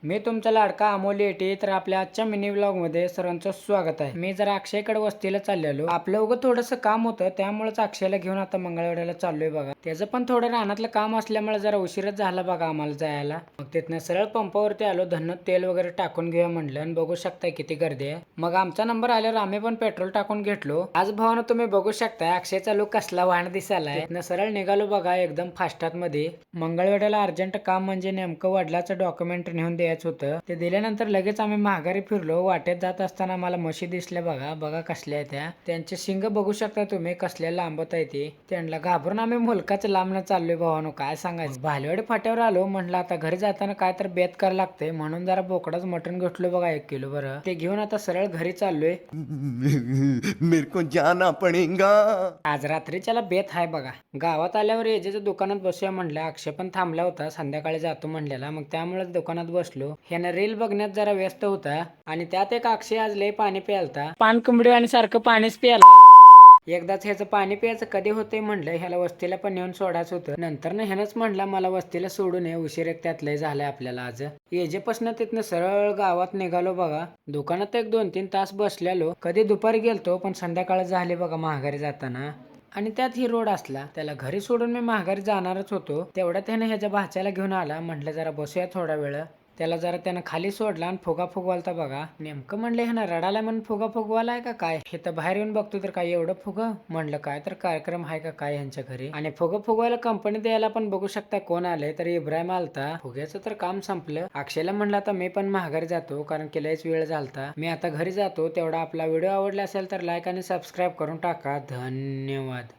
मी तुमचा लाडका अमोल येटे. तर आपल्या आजच्या मिनी व्लॉग मध्ये सर्वांचं स्वागत आहे. मी जरा अक्षयकडे वस्तीला चाललेलो. आपलं उगं थोडंसं काम होतं, त्यामुळेच अक्षयला घेऊन आता मंगळवेढ्याला चाललोय बघा. त्याचं पण थोडं रानातलं काम असल्यामुळे जरा उशीरच झाला बघा आम्हाला जायला. मग तिथनं सरळ पंपावरती आलो. धन्नत तेल वगैरे टाकून घेऊया म्हणलं आणि बघू शकताय किती गर्दी आहे. मग आमचा नंबर आल्यावर आम्ही पण पेट्रोल टाकून घेतलो. आज भावानं तुम्ही बघू शकताय अक्षयचा लुक कसला वाहन दिसायलाय. तिथनं सरळ निघालो बघा एकदम फास्टात मध्ये. मंगळवेढ्याला अर्जंट काम म्हणजे नेमकं वडिलाचं डॉक्युमेंट नेऊन द्यायचं होतं. ते दिल्यानंतर लगेच आम्ही माघारी फिरलो. वाटेत जात असताना मला म्हशी दिसल्या बघा. बघा कसल्या आहेत त्या. त्यांचे शिंग बघू शकता तुम्ही कसल्या लांबत आहे ते. त्यांना घाबरून आम्ही मुलकाच लांबनं चाललोय भावानो. काय सांगायचं. भालवाडी फाट्यावर आलो. म्हणलं आता घरी जाताना काय तर बेत करायला लागतंय म्हणून जरा बोकडाच मटण घेतलो बघा 1 किलो बरं. ते घेऊन आता सरळ घरी चाललोय. मेरे को जाना पडेगा. आज रात्रीच्याला बेत आहे बघा. गावात आल्यावर एजेच्या दुकानात बसूया म्हणलं. अक्षय पण थांबला होता, संध्याकाळी जातो म्हणलेला. मग त्यामुळे दुकानात बसलो. ह्यानं रील बघण्यात जरा व्यस्त होता आणि त्यात एक अक्षय आज लय पाणी प्यालता. पानकुंबडी आणि सारखं पाणीच प्यायला. एकदाच ह्याचं पाणी प्यायचं कधी होतंय म्हणलं. ह्याला वस्तीला पण नेऊन सोडायचं होतं. नंतर ना ह्यानंच म्हणला मला वस्तीला सोडून ये, उशीर एक त्यात लय झालाय आपल्याला आज. एजेपासून तिथनं सरळ गावात निघालो बघा. दुकानात एक 2-3 तास बसलेलो. कधी दुपारी गेलतो पण संध्याकाळ झाली बघा माघारी जाताना. आणि त्यात ही रोड असला. त्याला घरी सोडून मी माघारी जाणारच होतो. तेवढ्यात त्याने ह्याच्या भाच्याला घेऊन आला. म्हटलं जरा बसूया थोडा वेळ. त्याला जरा त्यानं खाली सोडला आणि फुगा फुगवालता बघा. नेमकं म्हणलं ह्यानं रडाला म्हणून फुगा फुगवालाय का काय. हे तर बाहेर येऊन बघतो तर काय एवढं फुगं. म्हणलं काय तर कार्यक्रम आहे का काय यांच्या घरी. आणि फुगं फुगवायला कंपनी द्यायला पण बघू शकता कोण आले. तर इब्राहिम आलता. फुग्याचं तर काम संपलं. अक्षयला म्हणलं आता मी पण माघारी जातो कारण की लयच वेळ झालता. मी आता घरी जातो. तेवढा आपला व्हिडिओ आवडला असेल तर लाईक आणि सबस्क्राईब करून टाका. धन्यवाद.